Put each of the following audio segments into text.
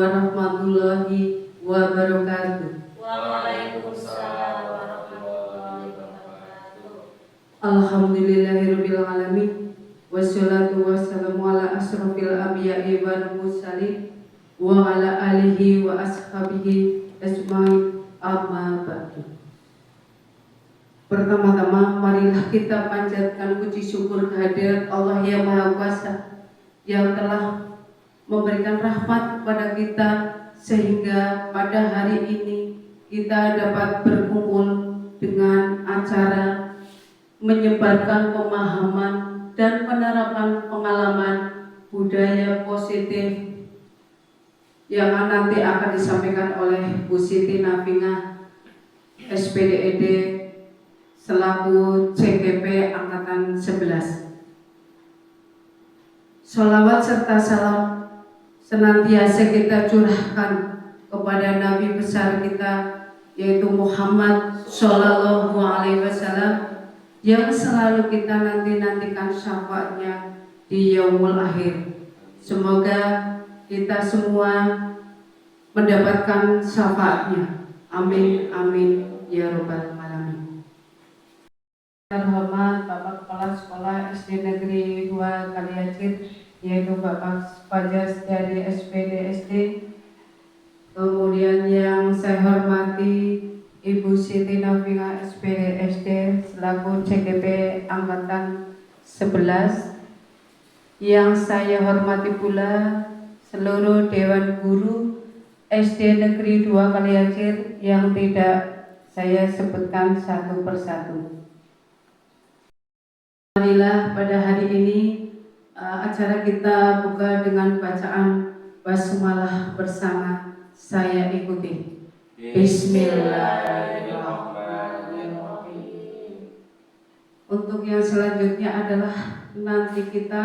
warahmatullahi wabarakatuh. Waalaikumsalam warahmatullahi wabarakatuh. Alhamdulillahirabbil alamin. Wassalatu wassalamu ala asrofil anbiya'i wal mursalin wa ala alihi wa ashabihi ajmain, amma ba'du. Pertama-tama marilah kita panjatkan puji syukur kehadirat Allah yang Maha Kuasa yang telah memberikan rahmat kepada kita sehingga pada hari ini kita dapat berkumpul dengan acara menyebarkan pemahaman dan penerapan pengalaman budaya positif yang nanti akan disampaikan oleh Bu Siti Nafingah SPDED selaku CGP Angkatan 11. Sholawat serta salam senantiasa kita curahkan kepada Nabi besar kita yaitu Muhammad Shallallahu Alaihi Wasallam yang selalu kita nantikan syafaatnya di yaumul akhir. Semoga kita semua mendapatkan syafaatnya. Amin amin ya robbal alamin. Terhormat Bapak Kepala Sekolah SD Negeri 2 Kaliacir, yaitu Bapak Fajar Setiadi SPD SD. Kemudian yang saya hormati Ibu Siti Nafingah SPD SD selaku CGP Angkatan 11. Yang saya hormati pula seluruh Dewan Guru SD Negeri 2 Kaliacir yang tidak saya sebutkan satu persatu. Alhamdulillah pada hari ini acara kita buka dengan bacaan basmalah bersama. Saya ikuti. Bismillahirrahmanirrahim. Untuk yang selanjutnya adalah nanti kita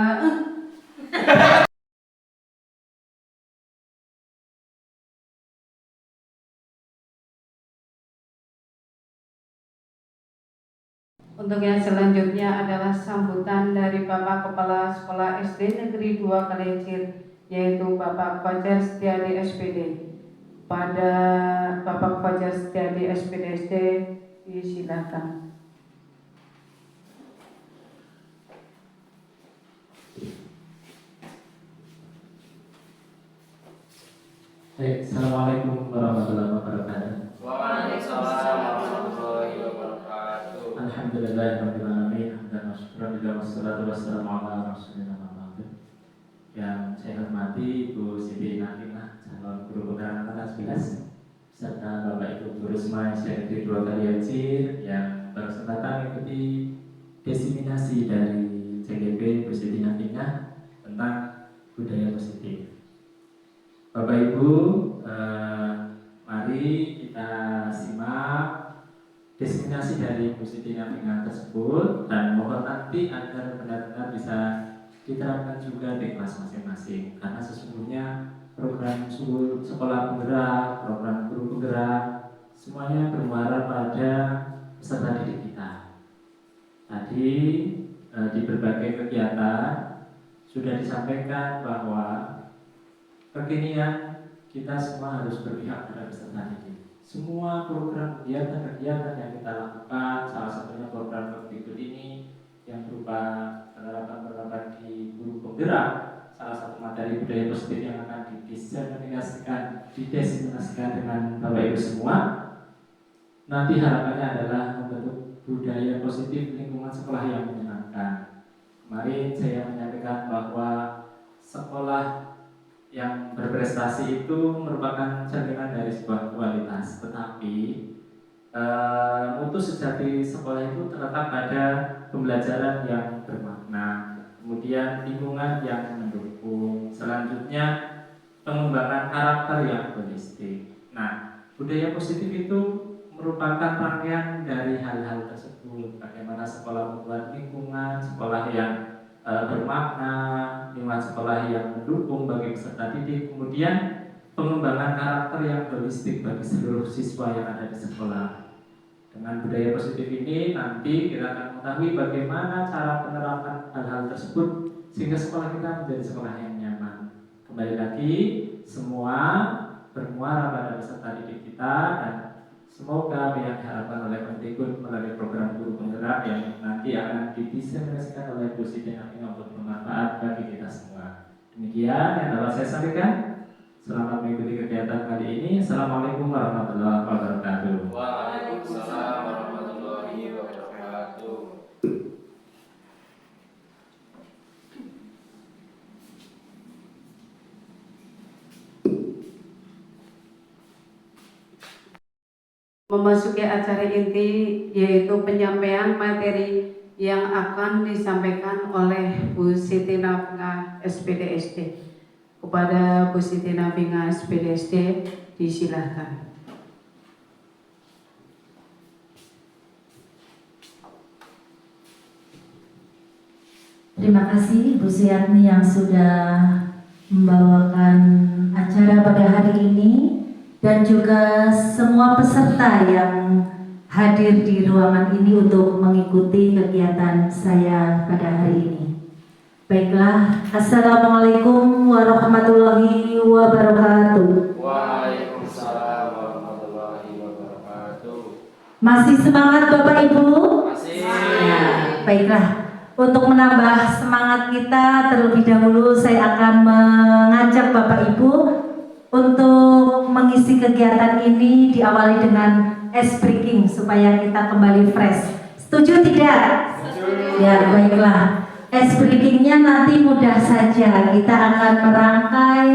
Untuk yang selanjutnya adalah sambutan dari Bapak Kepala Sekolah SD Negeri 2 Kaliacir, yaitu Bapak Fajar Setiadi SPD. Pada Bapak Fajar Setiadi SPD SD, disilakan. Assalamualaikum warahmatullahi wabarakatuh. Waalaikumsalam warahmatullahi wabarakatuh. Alhamdulillahirabbil alamin, hamdan wa syukran lillah wassalatu wassalamu ala rasulillah Muhammad. Yang saya hormati Ibu Siti Nafingah, calon guru penggerak angkatan 11, serta Bapak Ibu guru semua SD Negeri 2 Kaliacir yang berkesempatan mengikuti diseminasi dari CGP Ibu Siti Nafingah tentang budaya positif. Bapak Ibu, mari kita simak diseminasi dari Bu Siti Nafingah tersebut dan mohon nanti agar benar-benar bisa diterapkan juga di kelas masing-masing, karena sesungguhnya program sekolah penggerak, program guru penggerak semuanya bermuara pada peserta didik kita. Tadi di berbagai kegiatan sudah disampaikan bahwa kekinian kita semua harus berpihak pada peserta didik. Semua program kegiatan-kegiatan yang kita lakukan, salah satunya program berikut ini yang berupa penerapan di guru penggerak, salah satu materi budaya positif yang akan didesimasikan dengan Bapak Ibu semua. Nanti harapannya adalah membentuk budaya positif lingkungan sekolah yang menyenangkan. Kemarin saya menyampaikan bahwa sekolah yang berprestasi itu merupakan cerminan dari sebuah kualitas, tetapi mutu sejati sekolah itu terletak pada pembelajaran yang bermakna, kemudian lingkungan yang mendukung, selanjutnya pengembangan karakter yang holistik. Nah, budaya positif itu merupakan rangkaian dari hal-hal tersebut. Bagaimana sekolah membuat lingkungan sekolah yang bermakna, lingkungan sekolah yang mendukung bagi peserta didik, kemudian pengembangan karakter yang holistik bagi seluruh siswa yang ada di sekolah. Dengan budaya positif ini nanti kita akan mengetahui bagaimana cara penerapan hal-hal tersebut sehingga sekolah kita menjadi sekolah yang nyaman. Kembali lagi, semua bermuara pada peserta didik kita, dan semoga apa yang diharapkan oleh Mendikbud melalui program guru penggerak yang nanti akan didiseminasikan oleh Bu Siti Nabila untuk bermanfaat bagi kita semua. Demikian yang dapat saya sampaikan. Selamat mengikuti kegiatan kali ini. Assalamualaikum warahmatullahi wabarakatuh. Waalaikumsalam warahmatullahi wabarakatuh. Memasuki acara inti, yaitu penyampaian materi yang akan disampaikan oleh Bu Siti Nabila SPDSD. Kepada Bu Siti Nabila SPDSD, disilahkan. Terima kasih Bu Suyatni yang sudah membawakan acara pada hari ini, dan juga semua peserta yang hadir di ruangan ini untuk mengikuti kegiatan saya pada hari ini. Baiklah, Assalamualaikum warahmatullahi wabarakatuh. Waalaikumsalam warahmatullahi wabarakatuh. Masih semangat Bapak Ibu? Masih. Ya, baiklah. Untuk menambah semangat kita, terlebih dahulu saya akan mengajak Bapak Ibu untuk mengisi kegiatan ini diawali dengan ice breaking supaya kita kembali fresh. Setuju tidak? Setuju. Ya, baiklah. Ice breakingnya nanti mudah saja. Kita akan merangkai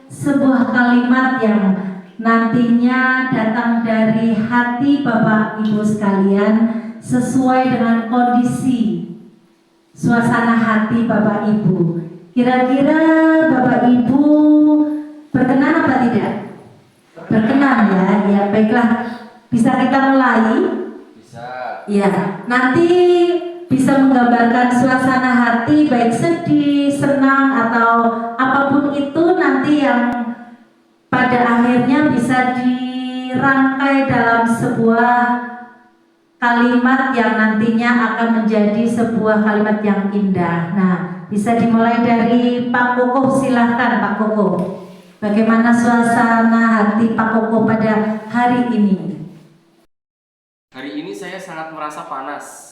sebuah kalimat yang nantinya datang dari hati Bapak Ibu sekalian sesuai dengan kondisi suasana hati Bapak Ibu. Kira-kira Bapak Ibu berkenan apa tidak? Berkenan ya, ya baiklah. Bisa kita mulai? Bisa. Ya, nanti bisa menggambarkan suasana hati baik sedih, senang atau apapun itu nanti yang pada akhirnya bisa dirangkai dalam sebuah kalimat yang nantinya akan menjadi sebuah kalimat yang indah. Nah, bisa dimulai dari Pak Koko, silahkan Pak Koko. Bagaimana suasana hati Pak Koko pada hari ini? Hari ini saya sangat merasa panas.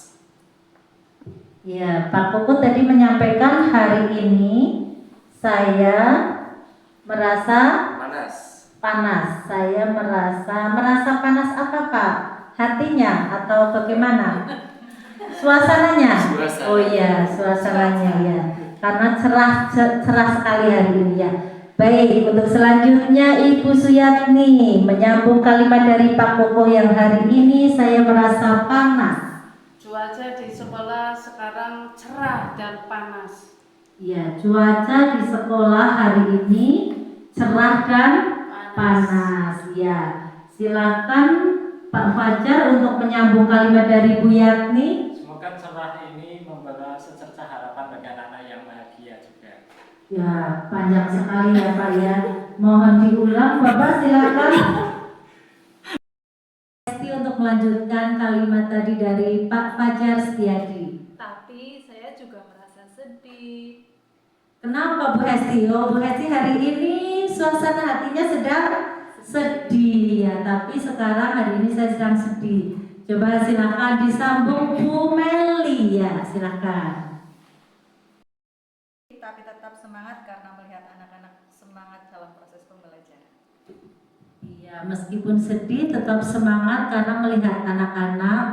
Ya, Pak Koko tadi menyampaikan hari ini saya merasa Panas. panas. Saya merasa panas apa Pak? Hatinya atau bagaimana? Suasananya? Suasana. Oh iya, suasananya ya. Karena cerah sekali hari ini ya. Baik, untuk selanjutnya Ibu Suyatni menyambung kalimat dari Pak Koko yang hari ini saya merasa panas. Cuaca di sekolah sekarang cerah dan panas. Ya, cuaca di sekolah hari ini cerah dan panas. Ya, silakan Pak Fajar untuk menyambung kalimat dari Bu Yatni. Semoga cerah ini membawa secercah harapan bagi anak-anak yang bahagia juga. Ya, panjang sekali ya Pak ya. Mohon diulang Bapak, silakan. Untuk melanjutkan kalimat tadi dari Pak Fajar Setiadi. Tapi saya juga merasa sedih. Kenapa Bu Hesti? Oh, Bu Hesti hari ini suasana hatinya sedang sedih ya, tapi sekarang hari ini saya sedang sedih. Coba silakan disambung Bu Meli ya, silakan. Tapi tetap semangat karena melihat anak-anak semangat dalam proses pembelajaran. Iya, meskipun sedih tetap semangat karena melihat anak-anak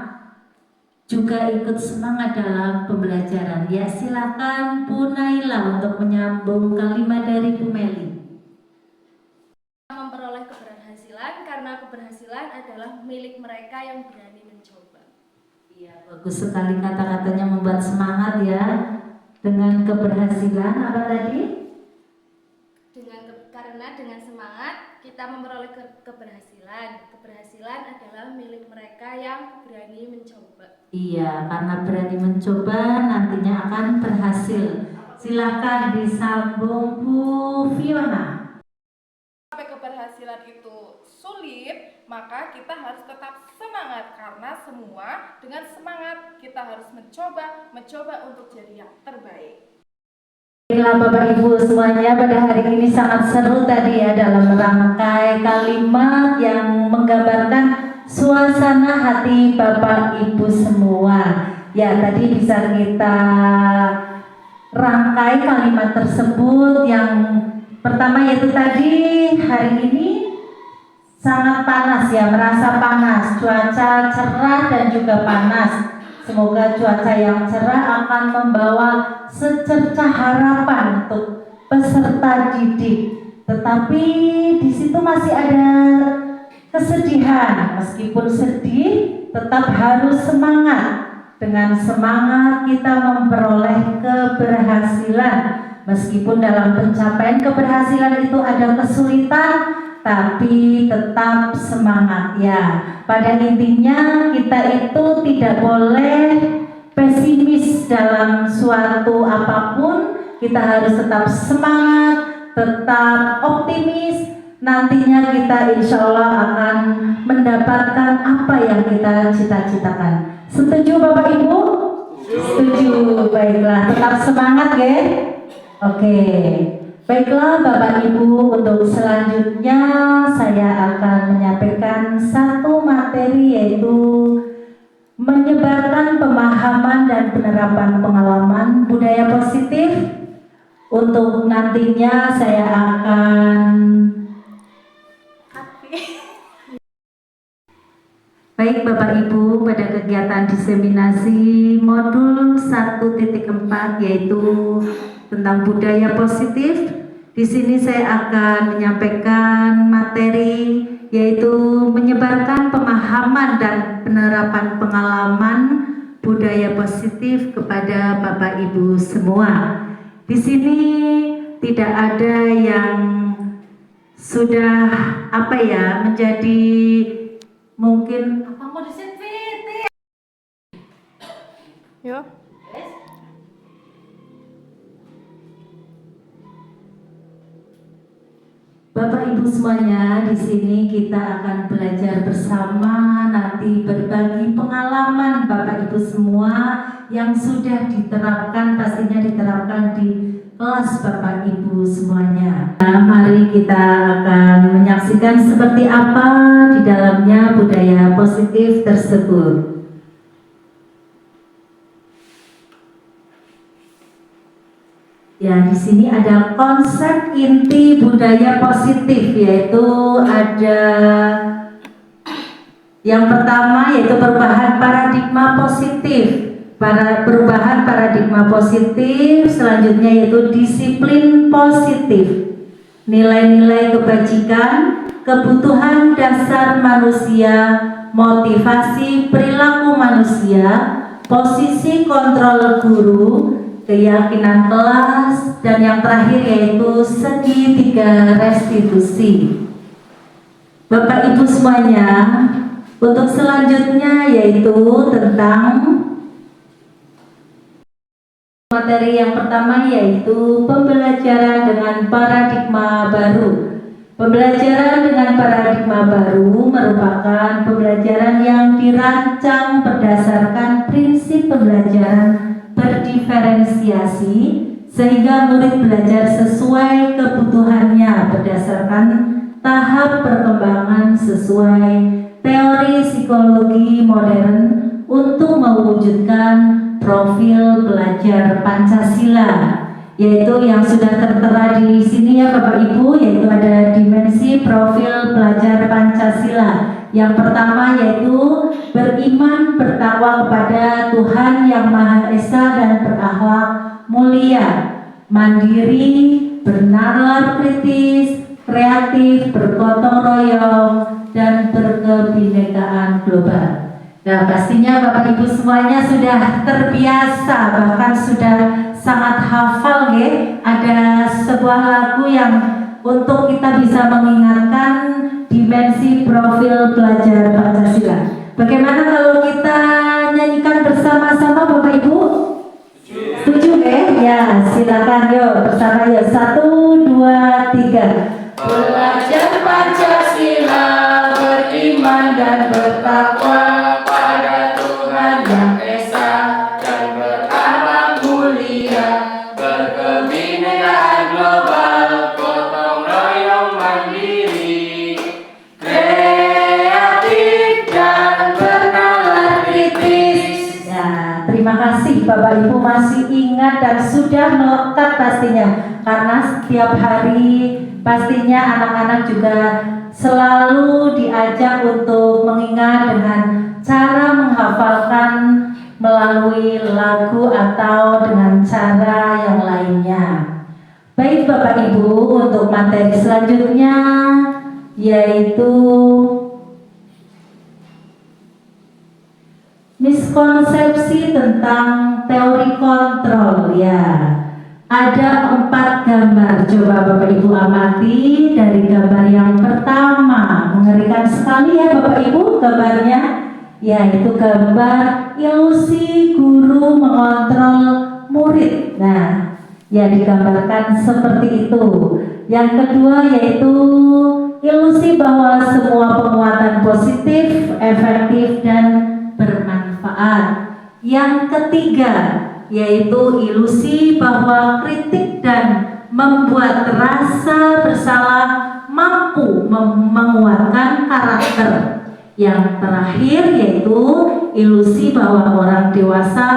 juga ikut semangat dalam pembelajaran. Ya, silakan Bu Naila untuk menyambung kalimat dari Bu Meli. Memperoleh keberhasilan karena keberhasilan adalah milik mereka yang berani mencoba. Iya, bagus sekali kata-katanya membuat semangat ya. Dengan keberhasilan apa tadi? Karena dengan semangat kita memperoleh keberhasilan. Keberhasilan adalah milik mereka yang berani mencoba. Iya, karena berani mencoba nantinya akan berhasil. Silakan disambung Bu Fiona. Sampai keberhasilan itu sulit, maka kita harus tetap semangat karena semua dengan semangat kita harus mencoba untuk jadi yang terbaik. Baiklah Bapak Ibu semuanya, pada hari ini sangat seru tadi ya dalam merangkai kalimat yang menggambarkan suasana hati Bapak Ibu semua. Ya, tadi bisa kita rangkai kalimat tersebut. Yang pertama yaitu tadi hari ini sangat panas ya, merasa panas, cuaca cerah dan juga panas. Semoga cuaca yang cerah akan membawa secercah harapan untuk peserta didik. Tetapi di situ masih ada kesedihan. Meskipun sedih, tetap harus semangat. Dengan semangat kita memperoleh keberhasilan. Meskipun dalam pencapaian keberhasilan itu ada kesulitan, tapi tetap semangat ya. Pada intinya kita itu tidak boleh pesimis dalam suatu apapun. Kita harus tetap semangat, tetap optimis. Nantinya kita insya Allah akan mendapatkan apa yang kita cita-citakan. Setuju Bapak Ibu? Setuju. Baiklah, tetap semangat ya. Oke. Baiklah Bapak Ibu, untuk selanjutnya saya akan menyampaikan satu materi, yaitu menyebarkan pemahaman dan penerapan pengalaman budaya positif. Untuk nantinya saya akan baik Bapak Ibu, pada kegiatan diseminasi modul 1.4 yaitu tentang budaya positif. Di sini saya akan menyampaikan materi yaitu menyebarkan pemahaman dan penerapan pengalaman budaya positif kepada Bapak Ibu semua. Di sini tidak ada yang sudah menjadi mungkin mau disinfektan. Yo. Bapak Ibu semuanya, di sini kita akan belajar bersama, nanti berbagi pengalaman Bapak Ibu semua yang sudah diterapkan, pastinya diterapkan di kelas Bapak Ibu semuanya. Nah, mari kita akan menyaksikan seperti apa di dalamnya budaya positif tersebut. Ya, di sini ada konsep inti budaya positif, yaitu ada yang pertama yaitu perubahan paradigma positif. Perubahan paradigma positif selanjutnya yaitu disiplin positif. Nilai-nilai kebajikan, kebutuhan dasar manusia, motivasi perilaku manusia, posisi kontrol guru, keyakinan kelas, dan yang terakhir yaitu segitiga restitusi. Bapak Ibu semuanya, untuk selanjutnya yaitu tentang materi yang pertama yaitu pembelajaran dengan paradigma baru. Pembelajaran dengan paradigma baru merupakan pembelajaran yang dirancang berdasarkan prinsip pembelajaran berdiferensiasi sehingga murid belajar sesuai kebutuhannya berdasarkan tahap perkembangan sesuai teori psikologi modern untuk mewujudkan profil pelajar Pancasila, yaitu yang sudah tertera di sini ya Bapak Ibu, yaitu ada dimensi profil pelajar Pancasila. Yang pertama yaitu beriman bertakwa kepada Tuhan Yang Maha Esa dan berakhlak mulia, mandiri, bernalar kritis, kreatif, bergotong royong, dan berkebinekaan global. Nah, pastinya Bapak Ibu semuanya sudah terbiasa, bahkan sudah sangat hafal ya. Ada sebuah lagu yang untuk kita bisa mengingatkan dimensi profil pelajar Pancasila. Bagaimana kalau kita nyanyikan bersama-sama Bapak Ibu? Setuju ya? Silakan yuk bersama ya. 1, 2, 3. Belajar Pancasila, beriman dan bertakwa pada Tuhan Yang Esa dan berakhlak mulia, berkebinekaan dan sudah melekat pastinya, karena setiap hari pastinya anak-anak juga selalu diajak untuk mengingat dengan cara menghafalkan melalui lagu atau dengan cara yang lainnya. Baik Bapak Ibu, untuk materi selanjutnya yaitu miskonsepsi tentang teori kontrol. Ya, ada 4 gambar. Coba Bapak Ibu amati dari gambar yang pertama. Mengerikan sekali ya Bapak Ibu gambarnya. Yaitu gambar ilusi guru mengontrol murid. Nah, ya digambarkan seperti itu. Yang kedua yaitu ilusi bahwa semua penguatan positif, efektif, dan bermanfaat. Yang ketiga yaitu ilusi bahwa kritik dan membuat rasa bersalah mampu menguatkan karakter. Yang terakhir yaitu ilusi bahwa orang dewasa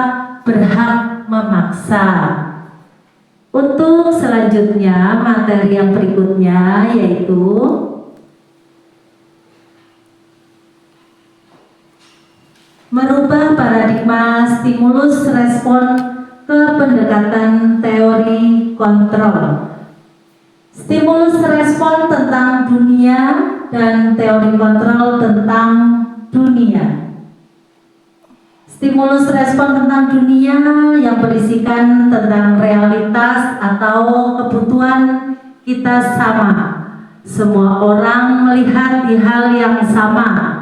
berhak memaksa. Untuk selanjutnya materi yang berikutnya yaitu merubah paradigma stimulus respon ke pendekatan teori kontrol. Stimulus respon tentang dunia dan teori kontrol tentang dunia. Stimulus respon tentang dunia yang berisikan tentang realitas atau kebutuhan kita sama. Semua orang melihat di hal yang sama.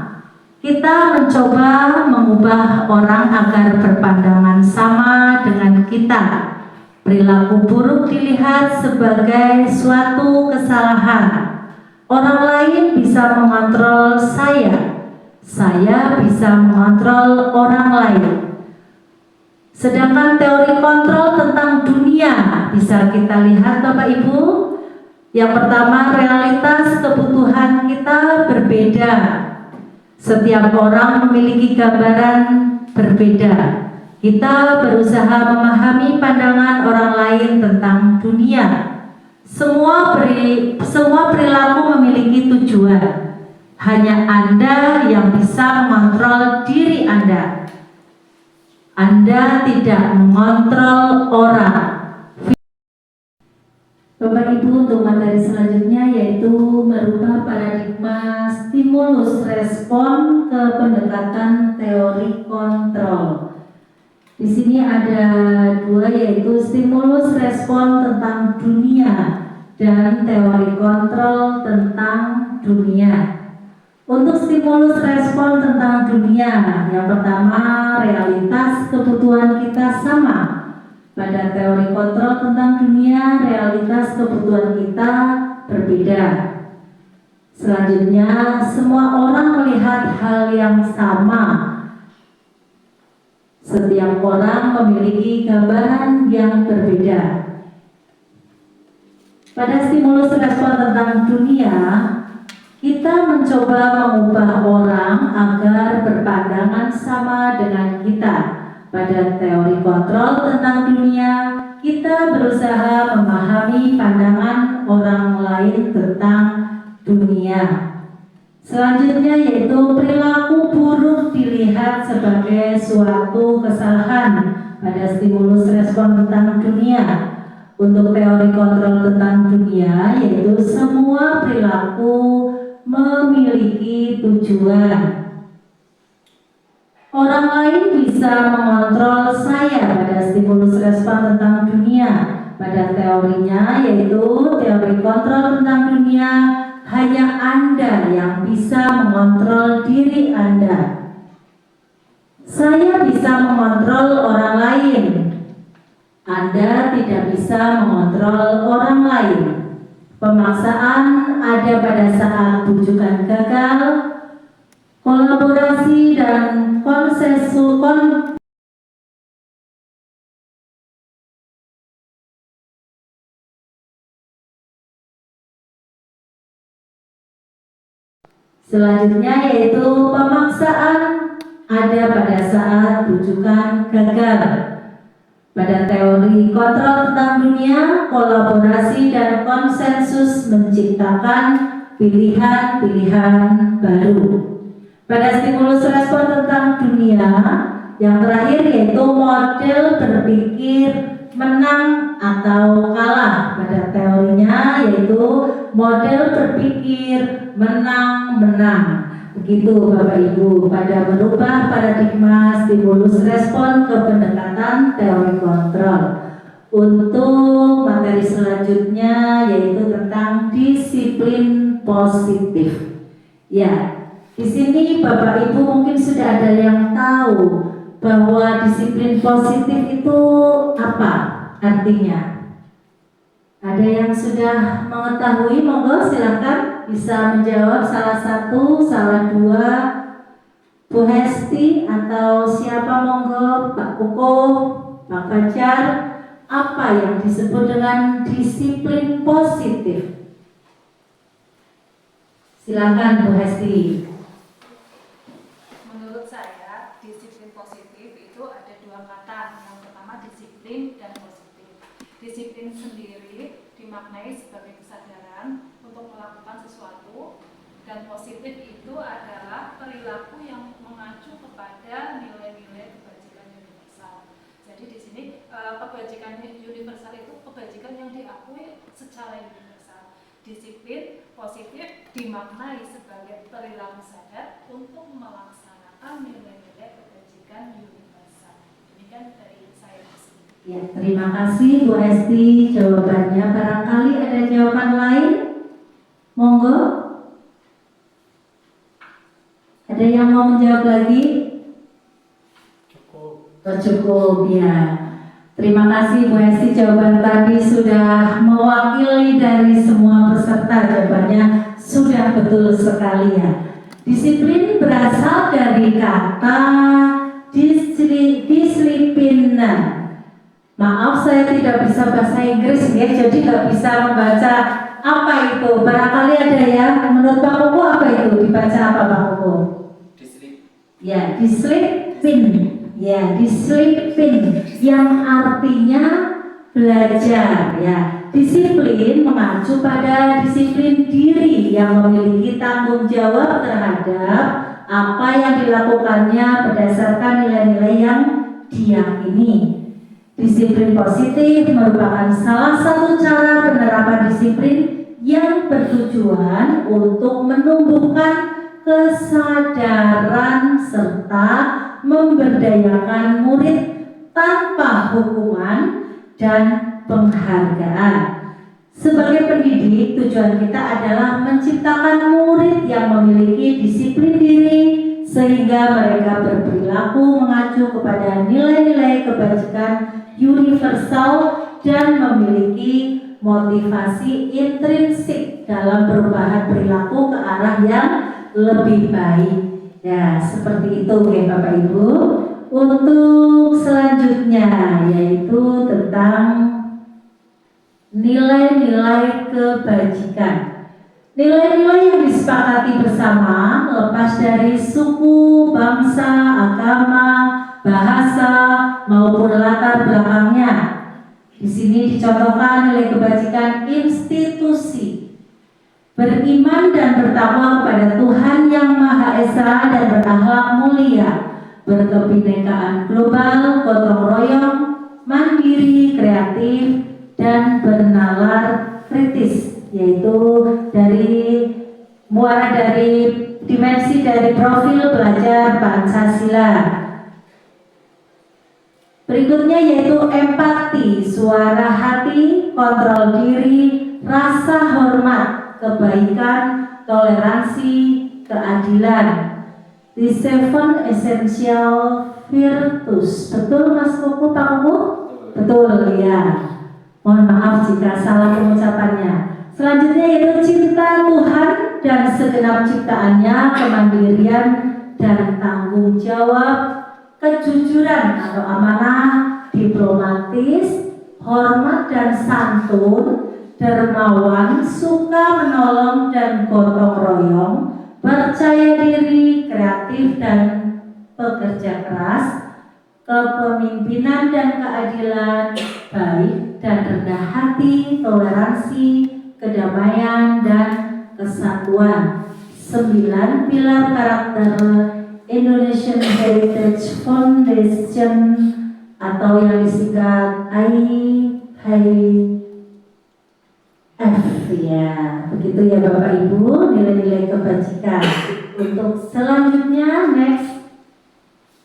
Kita mencoba mengubah orang agar berpandangan sama dengan kita. Perilaku buruk dilihat sebagai suatu kesalahan. Orang lain bisa mengontrol saya bisa mengontrol orang lain. Sedangkan teori kontrol tentang dunia bisa kita lihat Bapak Ibu. Yang pertama, realitas kebutuhan kita berbeda. Setiap orang memiliki gambaran berbeda. Kita berusaha memahami pandangan orang lain tentang dunia. Semua perilaku memiliki tujuan. Hanya Anda yang bisa mengontrol diri Anda. Anda tidak mengontrol orang. Bapak Ibu, untuk materi selanjutnya yaitu merubah paradigma stimulus respon ke pendekatan teori kontrol. Di sini ada 2 yaitu stimulus respon tentang dunia dan teori kontrol tentang dunia. Untuk stimulus respon tentang dunia, yang pertama realitas kebutuhan kita sama. Pada teori kontrol tentang dunia, realitas kebutuhan kita berbeda. Selanjutnya, semua orang melihat hal yang sama. Setiap orang memiliki gambaran yang berbeda. Pada stimulus respon tentang dunia, kita mencoba mengubah orang agar berpandangan sama dengan kita. Pada teori kontrol tentang dunia, kita berusaha memahami pandangan orang lain tentang dunia. Selanjutnya yaitu perilaku buruk dilihat sebagai suatu kesalahan pada stimulus respon tentang dunia. Untuk teori kontrol tentang dunia yaitu semua perilaku memiliki tujuan. Orang lain bisa mengontrol saya pada stimulus respon tentang dunia. Pada teorinya yaitu teori kontrol tentang dunia, hanya Anda yang bisa mengontrol diri Anda. Saya bisa mengontrol orang lain. Anda tidak bisa mengontrol orang lain. Pemaksaan ada pada saat bujukan gagal, kolaborasi dan selanjutnya yaitu pemaksaan ada pada saat bujukan gagal. Pada teori kontrol tentang dunia, kolaborasi dan konsensus menciptakan pilihan-pilihan baru. Pada stimulus respon tentang dunia, yang terakhir yaitu model berpikir menang atau kalah. Pada teorinya yaitu model berpikir menang-menang. Begitu Bapak Ibu, pada merubah paradigma stimulus respon ke pendekatan teori kontrol. Untuk materi selanjutnya yaitu tentang disiplin positif. Ya, di sini Bapak Ibu mungkin sudah ada yang tahu bahwa disiplin positif itu apa artinya. Ada yang sudah mengetahui? Monggo silakan bisa menjawab, salah satu, salah dua, Bu Hesti atau siapa, monggo, Pak Kuko, Pak Fajar. Apa yang disebut dengan disiplin positif? Silakan Bu Hesti. Menurut saya, disiplin positif itu ada dua kata. Yang pertama disiplin dan positif. Disiplin sendiri dimaknai sebagai kesadaran untuk melakukan sesuatu, dan positif itu adalah perilaku yang mengacu kepada nilai-nilai kebajikan universal. Jadi di sini kebajikan universal itu kebajikan yang diakui secara universal. Disiplin positif dimaknai sebagai perilaku sadar untuk melaksanakan nilai-nilai kebajikan universal. Demikian dari saya di sini. Ya, terima kasih Bu Hesti jawabannya. Barangkali ada jawaban lain? Monggo. Ada yang mau menjawab lagi? Cukup ya. Terima kasih Bu Hesti, jawaban tadi sudah mewakili dari semua peserta. Jawabannya sudah betul sekali ya. Disiplin berasal dari kata disiplin. Maaf, saya tidak bisa bahasa Inggris ya, jadi nggak bisa membaca apa itu. Barangkali ada ya. Menurut Pak Koko apa itu? Dibaca apa Pak Koko? Ya, disiplin. Ya, disiplin yang artinya belajar ya. Disiplin mengacu pada disiplin diri yang memiliki tanggung jawab terhadap apa yang dilakukannya berdasarkan nilai-nilai yang diyakini. Disiplin positif merupakan salah satu cara penerapan disiplin yang bertujuan untuk menumbuhkan kesadaran serta memberdayakan murid tanpa hukuman dan penghargaan. Sebagai pendidik, tujuan kita adalah menciptakan murid yang memiliki disiplin diri sehingga mereka berperilaku mengacu kepada nilai-nilai kebajikan universal dan memiliki motivasi intrinsik dalam perubahan perilaku ke arah yang lebih baik. Ya, seperti itu ya Bapak Ibu. Untuk selanjutnya yaitu tentang nilai-nilai kebajikan. Nilai-nilai yang disepakati bersama lepas dari suku, bangsa, agama, bahasa maupun latar belakangnya. Di sini dicontohkan nilai kebajikan institusi. Beriman dan bertakwa kepada Tuhan Yang Maha Esa dan berakhlak mulia, berkebinekaan global, gotong royong, mandiri, kreatif, dan bernalar kritis, yaitu muara dari dimensi dari profil belajar Pancasila. Berikutnya yaitu empati, suara hati, kontrol diri, rasa hormat, kebaikan, toleransi, keadilan. The 7 essential virtues. Betul Mas Kuku, Pak Kuku? Betul ya. Mohon maaf jika salah pengucapannya. Selanjutnya yaitu cinta Tuhan dan segenap ciptaannya, kemandirian dan tanggung jawab, kejujuran atau amanah, diplomatis, hormat dan santun, dermawan, suka menolong dan gotong royong, percaya diri, kreatif dan pekerja keras, kepemimpinan dan keadilan, baik dan rendah hati, toleransi, kedamaian, dan kesatuan. 9 pilar karakter Indonesian Heritage Foundation atau yang disingkat IHF, ya. Begitu ya Bapak Ibu, nilai-nilai kebajikan. Untuk selanjutnya, next,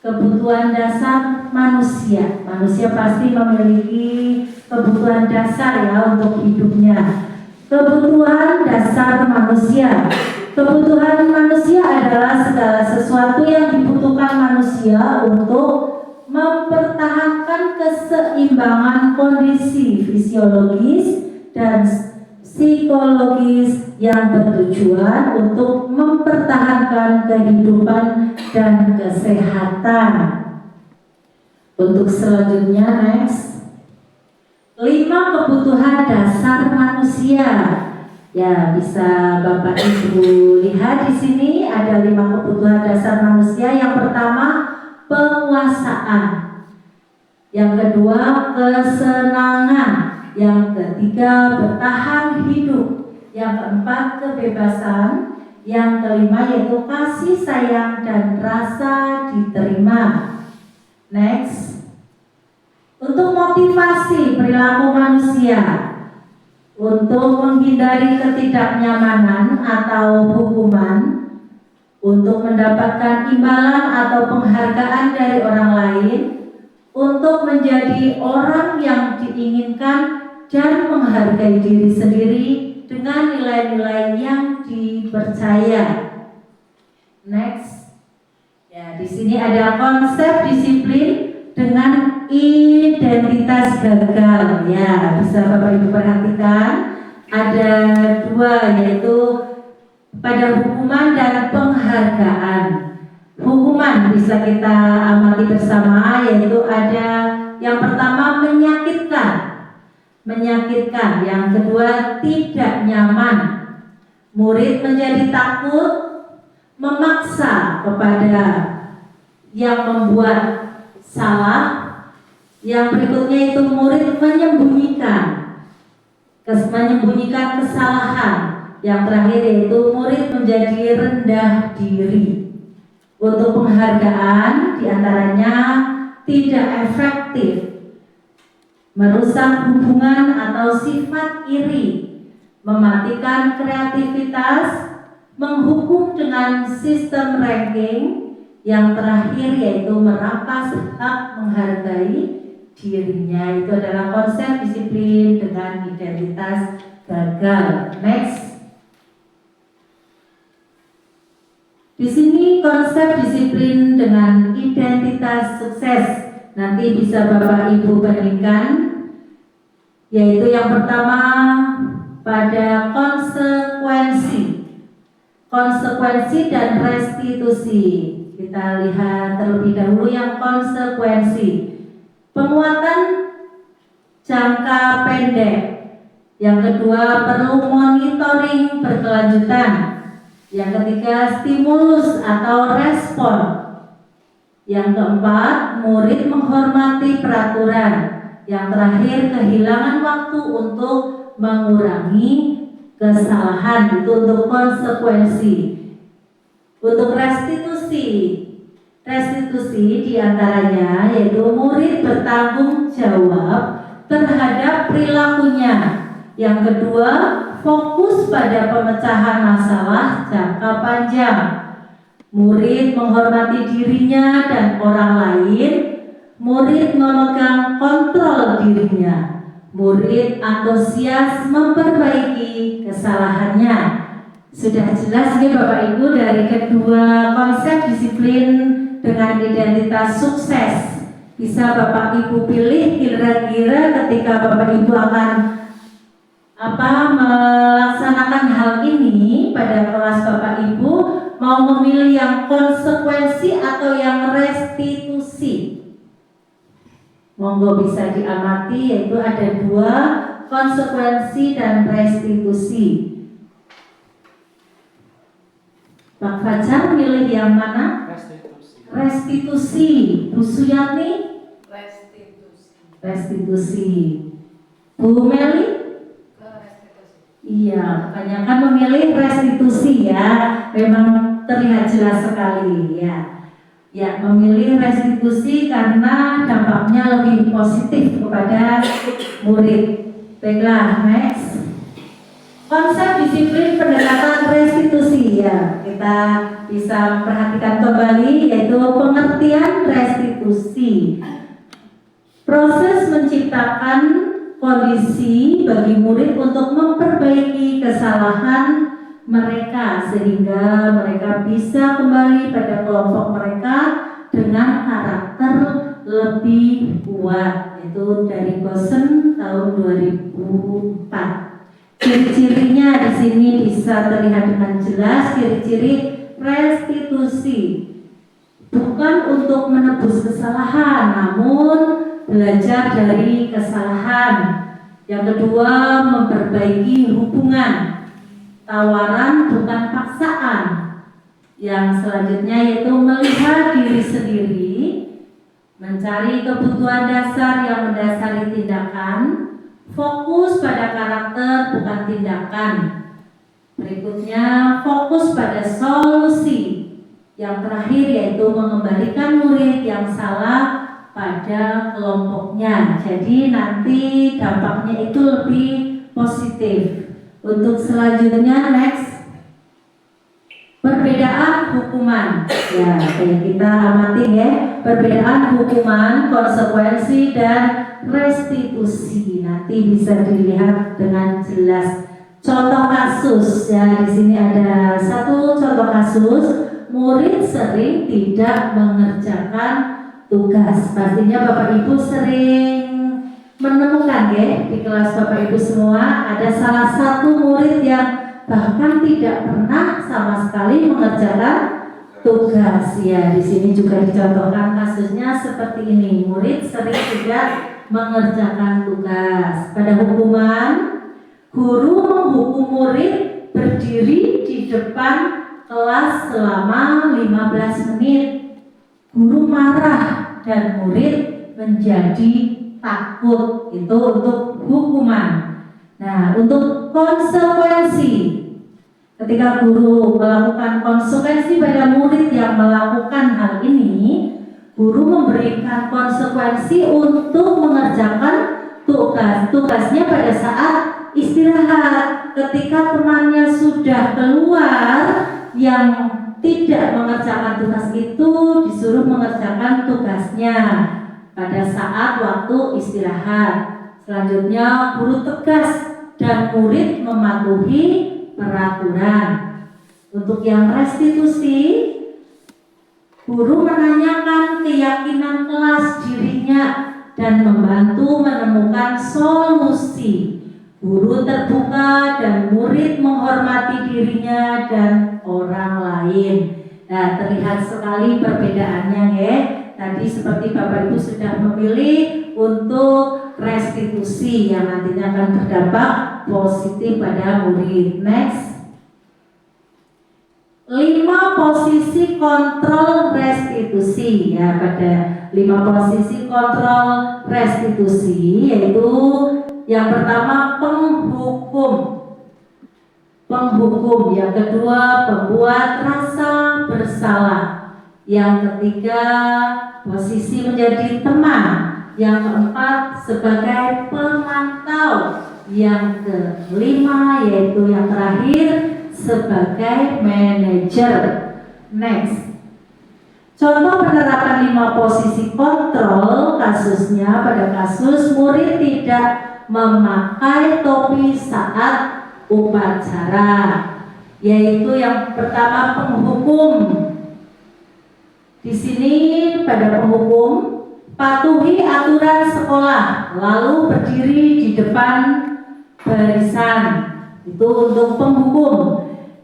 kebutuhan dasar manusia. Manusia pasti memiliki kebutuhan dasar ya untuk hidupnya. Kebutuhan dasar manusia. Kebutuhan manusia adalah segala sesuatu yang dibutuhkan manusia untuk mempertahankan keseimbangan kondisi fisiologis dan psikologis yang bertujuan untuk mempertahankan kehidupan dan kesehatan. Untuk selanjutnya, next, 5 kebutuhan dasar manusia. Ya, bisa Bapak Ibu lihat di sini ada 5 kebutuhan dasar manusia. Yang pertama, penguasaan. Yang kedua, kesenangan. Yang ketiga, bertahan hidup. Yang keempat, kebebasan. Yang kelima yaitu kasih sayang dan rasa diterima. Next, untuk motivasi perilaku manusia. Untuk menghindari ketidaknyamanan atau hukuman, untuk mendapatkan imbalan atau penghargaan dari orang lain, untuk menjadi orang yang diinginkan dan menghargai diri sendiri dengan nilai-nilai yang dipercaya. Next, ya di sini ada konsep disiplin dengan identitas gagal. Ya, bisa Bapak Ibu perhatikan ada 2, yaitu pada hukuman dan penghargaan. Hukuman bisa kita amati bersama, yaitu ada yang pertama menyakitkan, yang kedua tidak nyaman. Murid menjadi takut, memaksa kepada yang membuat salah. Yang berikutnya itu murid menyembunyikan kesalahan. Yang terakhir yaitu murid menjadi rendah diri. Untuk penghargaan diantaranya tidak efektif, merusak hubungan atau sifat iri, mematikan kreativitas, menghukum dengan sistem ranking. Yang terakhir yaitu merampas hak menghargai dirinya. Itu adalah konsep disiplin dengan identitas gagal. Next, di sini konsep disiplin dengan identitas sukses. Nanti bisa Bapak Ibu bandingkan, yaitu yang pertama pada konsekuensi dan restitusi. Kita lihat terlebih dahulu yang konsekuensi. Penguatan jangka pendek. Yang kedua, perlu monitoring berkelanjutan. Yang ketiga, stimulus atau respon. Yang keempat, murid menghormati peraturan. Yang terakhir, kehilangan waktu untuk mengurangi kesalahan. Itu untuk konsekuensi. Untuk restitusi diantaranya yaitu murid bertanggung jawab terhadap perilakunya. Yang kedua, fokus pada pemecahan masalah jangka panjang. Murid menghormati dirinya dan orang lain. Murid memegang kontrol dirinya. Murid antusias memperbaiki kesalahannya. Sudah jelas ya Bapak Ibu dari kedua konsep disiplin dengan identitas sukses. Bisa Bapak Ibu pilih kira-kira ketika Bapak Ibu akan melaksanakan hal ini pada kelas Bapak Ibu, mau memilih yang konsekuensi atau yang restitusi. Monggo bisa diamati, yaitu ada 2, konsekuensi dan restitusi. Pak Fajar milih yang mana? Restitusi. Restitusi. Bu Suyati Restitusi. Bu Meli? Ke restitusi. Iya, kebanyakan memilih restitusi ya. Memang terlihat jelas sekali ya. Ya, memilih restitusi karena dampaknya lebih positif kepada murid. Baiklah, next. Konsep disiplin pendekatan restitusi ya. Kita bisa memperhatikan kembali yaitu pengertian restitusi. Proses menciptakan kondisi bagi murid untuk memperbaiki kesalahan mereka sehingga mereka bisa kembali pada kelompok mereka dengan karakter lebih kuat. Itu dari Gosen tahun 2004. Ciri-cirinya di sini bisa terlihat dengan jelas. Ciri-ciri restitusi bukan untuk menebus kesalahan, namun belajar dari kesalahan. Yang kedua, memperbaiki hubungan. Tawaran bukan paksaan. Yang selanjutnya yaitu melihat diri sendiri, mencari kebutuhan dasar yang mendasari tindakan, fokus pada karakter bukan tindakan. Berikutnya, fokus pada solusi. Yang terakhir yaitu mengembalikan murid yang salah pada kelompoknya. Jadi nanti dampaknya itu lebih positif. Untuk selanjutnya, next. Perbedaan hukuman. Ya, kayak kita amati ya. Perbedaan hukuman, konsekuensi dan restitusi. Nanti bisa dilihat dengan jelas. Contoh kasus ya, di sini ada satu contoh kasus. Murid sering tidak mengerjakan tugas. Pastinya Bapak Ibu sering menemukan ya di kelas Bapak Ibu semua ada salah satu murid yang bahkan tidak pernah sama sekali mengerjakan tugas. Ya, di sini juga dicontohkan kasusnya seperti ini. Murid sering tidak mengerjakan tugas. Pada hukuman, guru menghukum murid berdiri di depan kelas selama 15 menit. Guru marah dan murid menjadi takut. Itu untuk hukuman. Nah, untuk konsekuensi, ketika guru melakukan konsekuensi pada murid yang melakukan hal ini, guru memberikan konsekuensi untuk mengerjakan tugasnya pada saat istirahat. Ketika temannya sudah keluar yang tidak mengerjakan tugas itu, disuruh mengerjakan tugasnya pada saat waktu istirahat. Selanjutnya, guru tegas dan murid mematuhi peraturan. Untuk yang restitusi, guru menanyakan keyakinan kelas dirinya dan membantu menemukan solusi. Guru terbuka dan murid menghormati dirinya dan orang lain. Nah, terlihat sekali perbedaannya ya. Tadi seperti Bapak Ibu sudah memilih untuk restitusi yang nantinya akan berdampak positif pada murid. Next. 5 posisi kontrol restitusi ya. Pada 5 posisi kontrol restitusi yaitu yang pertama penghukum, yang kedua pembuat rasa bersalah, yang ketiga posisi menjadi teman, yang keempat sebagai pemantau, yang kelima yaitu yang terakhir sebagai manajer. Next. Contoh penerapan 5 posisi kontrol kasusnya pada kasus murid tidak memakai topi saat upacara, yaitu yang pertama penghukum. Di sini pada penghukum, patuhi aturan sekolah, lalu berdiri di depan barisan. Itu untuk penghukum.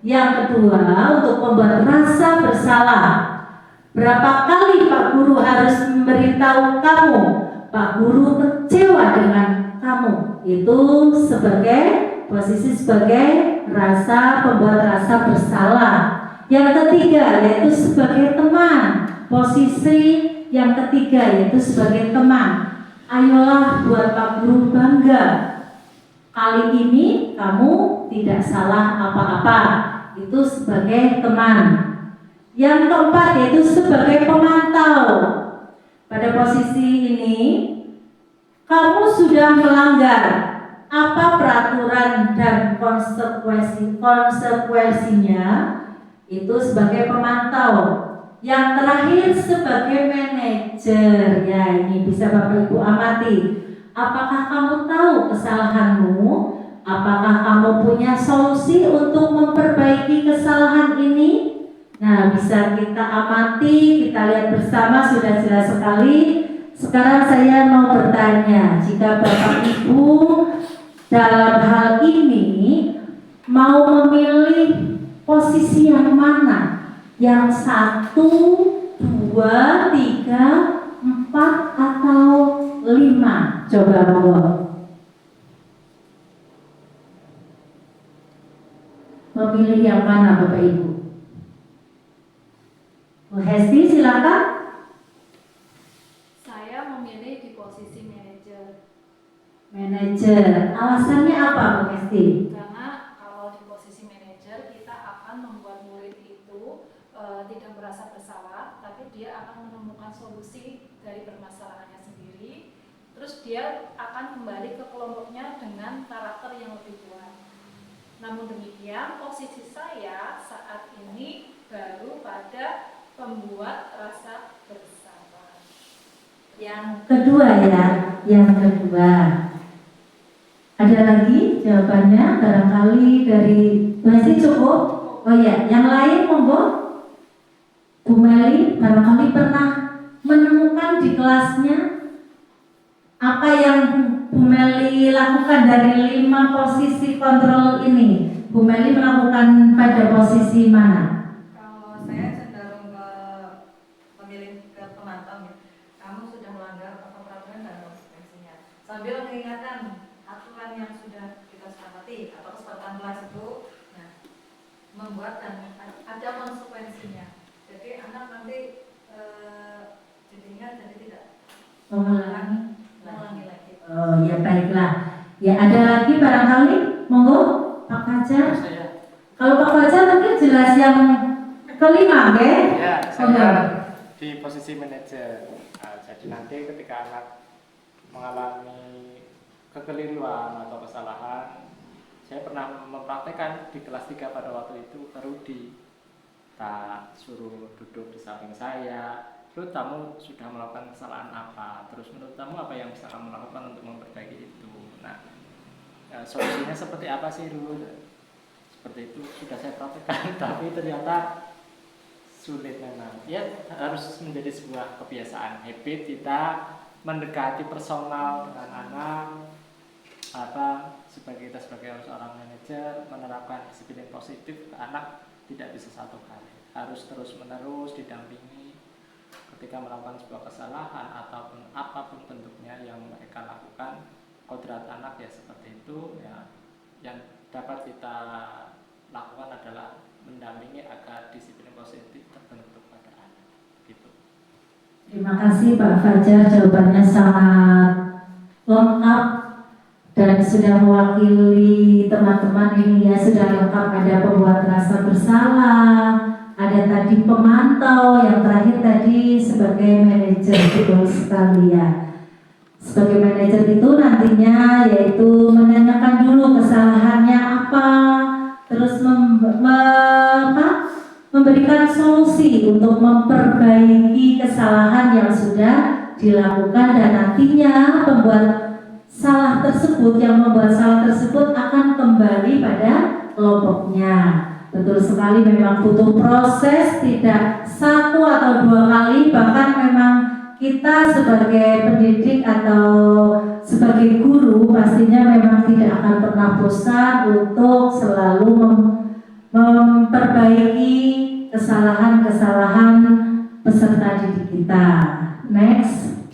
Yang kedua, untuk membuat rasa bersalah. Berapa kali Pak Guru harus memberitahu kamu, Pak Guru kecewa dengan kamu. Itu sebagai posisi sebagai pembuat rasa bersalah. Yang ketiga yaitu sebagai teman, posisi yang ketiga yaitu sebagai teman. Ayolah buat Pak Guru bangga. Kali ini kamu tidak salah apa-apa. Itu sebagai teman. Yang keempat yaitu sebagai pemantau. Pada posisi ini kamu sudah melanggar apa peraturan dan konsekuensinya, itu sebagai pemantau. Yang terakhir sebagai manajer. Ya, ini bisa Bapak Ibu amati. Apakah kamu tahu kesalahanmu? Apakah kamu punya solusi untuk memperbaiki kesalahan ini? Nah, bisa kita amati, kita lihat bersama, sudah jelas sekali. Sekarang saya mau bertanya, jika Bapak Ibu dalam hal ini mau memilih posisi yang mana? Yang 1, 2, 3, 4 atau 5? Coba monggo. Memilih yang mana Bapak Ibu? Bu Hesti silakan. Saya memilih di posisi manajer. Manajer, alasannya apa Bu Hesti? Karena kalau di posisi manajer kita akan membuat murid itu tidak merasa bersalah, tapi dia akan menemukan solusi dari permasalahannya sendiri. Terus dia akan kembali ke kelompoknya dengan karakter yang lebih kuat. Namun demikian, posisi saya saat ini baru pada pembuat rasa bersalah. Yang kedua ya, yang kedua. Ada lagi jawabannya barangkali dari masih cukup? Oh ya, yang lain monggo. Bu Meli barangkali pernah menemukan di kelasnya apa yang Bu Meli lakukan dari 5 posisi kontrol ini. Bu Meli melakukan pada posisi mana? Kalau saya cenderung ke memilih ke pemantau ya. Kamu sudah melanggar peraturan dan konsekuensinya. Sambil mengingatkan aturan yang sudah kita sepakati atau kesepakatan kelas itu, nah, membuat dan ada konsekuensinya. Jadi anak nanti jadinya jadi tidak mengulangi lagi. Oh ya baiklah. Ya ada lagi barangkali, monggo Pak Fajar. Kalau Pak Fajar mungkin jelas yang kelima, oke? Ya, saya di posisi manajer. Jadi nanti ketika anak mengalami kekeliruan atau kesalahan, saya pernah mempraktekkan di kelas 3 pada waktu itu. Baru tak suruh duduk di samping saya. Menurut kamu sudah melakukan kesalahan apa? Terus menurut kamu apa yang bisa kamu lakukan untuk memperbaiki itu? Nah, solusinya seperti apa sih dulu? Seperti itu sudah saya praktekkan, tapi ternyata sulit memang. Ya harus menjadi sebuah kebiasaan, habit kita mendekati personal dengan anak. Sebagai kita sebagai seorang manajer menerapkan disiplin positif ke anak tidak bisa satu kali, harus terus menerus didampingi ketika melakukan sebuah kesalahan ataupun apapun bentuknya yang mereka lakukan. Kodrat anak ya seperti itu ya, yang dapat kita lakukan adalah mendampingi agar disiplin positif terbentuk pada anak gitu. Terima kasih Pak Fajar, jawabannya sangat lengkap dan sudah mewakili teman-teman ini ya, sudah lengkap. Ada pembuat rasa bersalah, ada tadi pemantau, yang terakhir tadi sebagai manajer. Betul sekali ya. Sebagai manajer itu nantinya yaitu menanyakan dulu kesalahannya apa, terus memberikan solusi untuk memperbaiki kesalahan yang sudah dilakukan, dan nantinya pembuat salah tersebut, yang membuat salah tersebut akan kembali pada kelompoknya. Betul sekali, memang butuh proses, tidak 1 atau 2 kali, bahkan memang kita sebagai pendidik atau sebagai guru pastinya memang tidak akan pernah bosan untuk selalu memperbaiki kesalahan-kesalahan peserta didik kita. Next.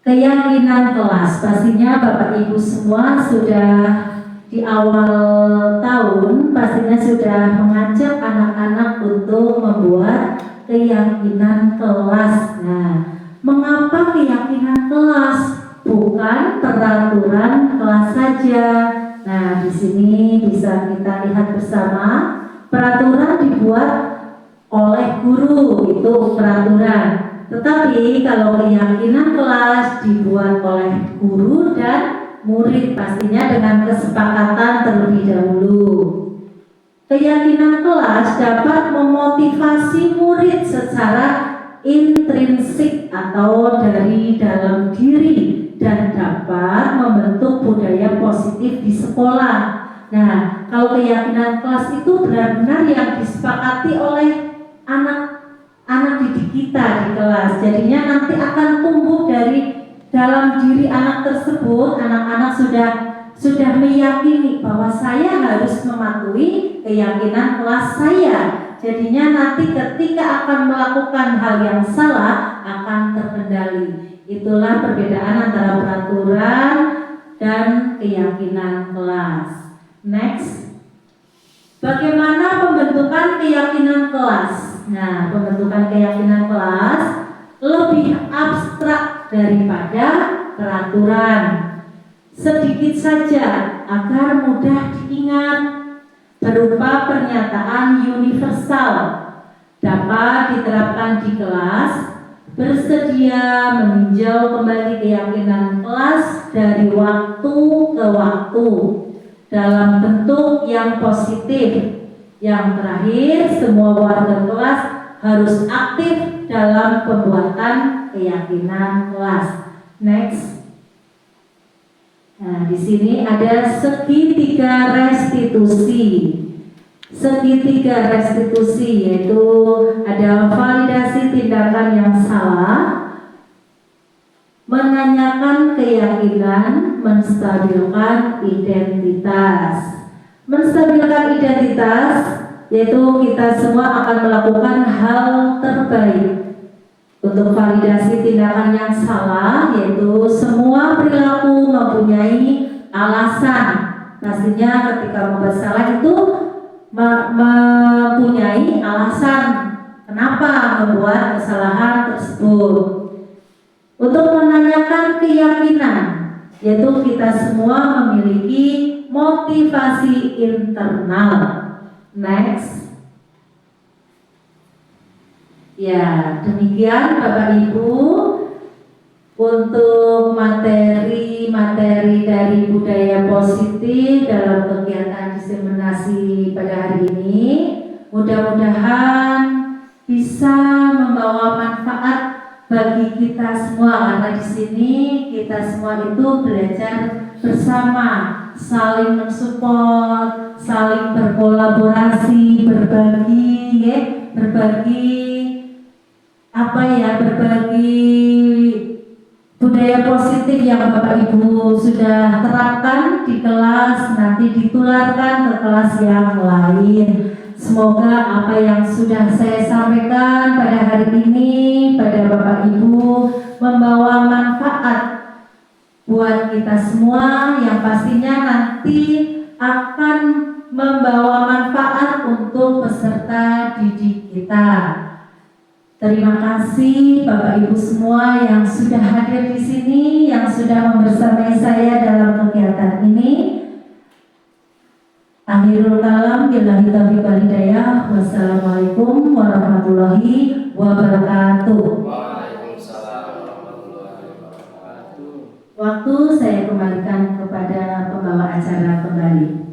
Keyakinan kelas, pastinya Bapak Ibu semua sudah di awal tahun pastinya sudah mengajak anak-anak untuk membuat keyakinan bersama. Peraturan dibuat oleh guru, itu peraturan. Tetapi kalau keyakinan kelas dibuat oleh guru dan murid, pastinya dengan kesepakatan terlebih dahulu. Keyakinan kelas dapat memotivasi murid secara intrinsik atau dari dalam diri dan dapat membentuk budaya positif di sekolah. Nah, kalau keyakinan kelas itu benar-benar yang disepakati oleh anak didik kita di kelas. Jadinya nanti akan tumbuh dari dalam diri anak tersebut. Anak-anak sudah meyakini bahwa saya harus mematuhi keyakinan kelas saya. Jadinya nanti ketika akan melakukan hal yang salah akan terkendali. Itulah perbedaan antara peraturan dan keyakinan kelas. Next, bagaimana pembentukan keyakinan kelas? Nah, pembentukan keyakinan kelas lebih abstrak daripada peraturan. Sedikit saja agar mudah diingat, berupa pernyataan universal, dapat diterapkan di kelas, bersedia meninjau kembali keyakinan kelas dari waktu ke waktu dalam bentuk yang positif. Yang terakhir, semua warga kelas harus aktif dalam pembuatan keyakinan kelas. Next. Nah, di sini ada segitiga restitusi. Segitiga restitusi yaitu ada validasi tindakan yang salah, menanyakan keyakinan, menstabilkan identitas. Menstabilkan identitas yaitu kita semua akan melakukan hal terbaik. Untuk validasi tindakan yang salah yaitu semua perilaku mempunyai alasan. Pastinya ketika membuat salah itu mempunyai alasan kenapa membuat kesalahan tersebut. Untuk menanyakan keyakinan yaitu kita semua memiliki motivasi internal. Next. Ya, demikian Bapak Ibu untuk materi-materi dari budaya positif dalam kegiatan diseminasi pada hari ini. Mudah-mudahan bisa membawa manfaat bagi kita semua, karena di sini kita semua itu belajar bersama, saling mensupport, saling berkolaborasi, berbagi budaya positif yang Bapak Ibu sudah terapkan di kelas nanti ditularkan ke kelas yang lain. Semoga apa yang sudah saya sampaikan pada hari ini pada Bapak Ibu membawa manfaat buat kita semua, yang pastinya nanti akan membawa manfaat untuk peserta didik kita. Terima kasih Bapak Ibu semua yang sudah hadir di sini, yang sudah membersamai saya dalam kegiatan ini. Akhirul kalam, billahi taufiq wal hidayah. Wassalamualaikum warahmatullahi wabarakatuh. Waalaikumsalam warahmatullahi wabarakatuh. Waktu saya kembalikan kepada pembawa acara kembali.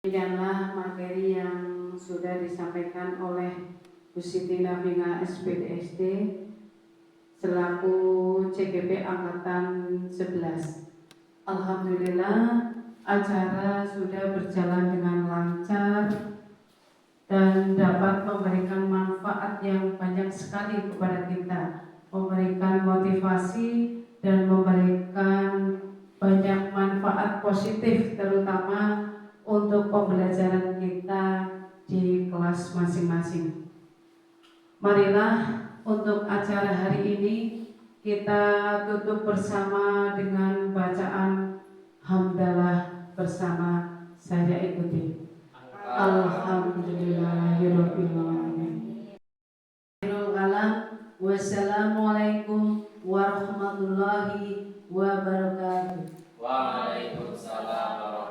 Demikianlah materi yang sudah disampaikan oleh Bu Siti Nafinga SPDSD selaku CGP Angkatan 11. Alhamdulillah acara sudah berjalan dengan lancar dan dapat memberikan manfaat yang banyak sekali kepada kita, memberikan motivasi dan memberikan banyak manfaat positif, terutama untuk pembelajaran kita di kelas masing-masing. Marilah untuk acara hari ini kita tutup bersama dengan bacaan hamdalah bersama. Saya ikuti. Alhamdulillahirobbilalamin. Wassalamualaikum warahmatullahi wabarakatuh. Waalaikumsalam warahmatullahi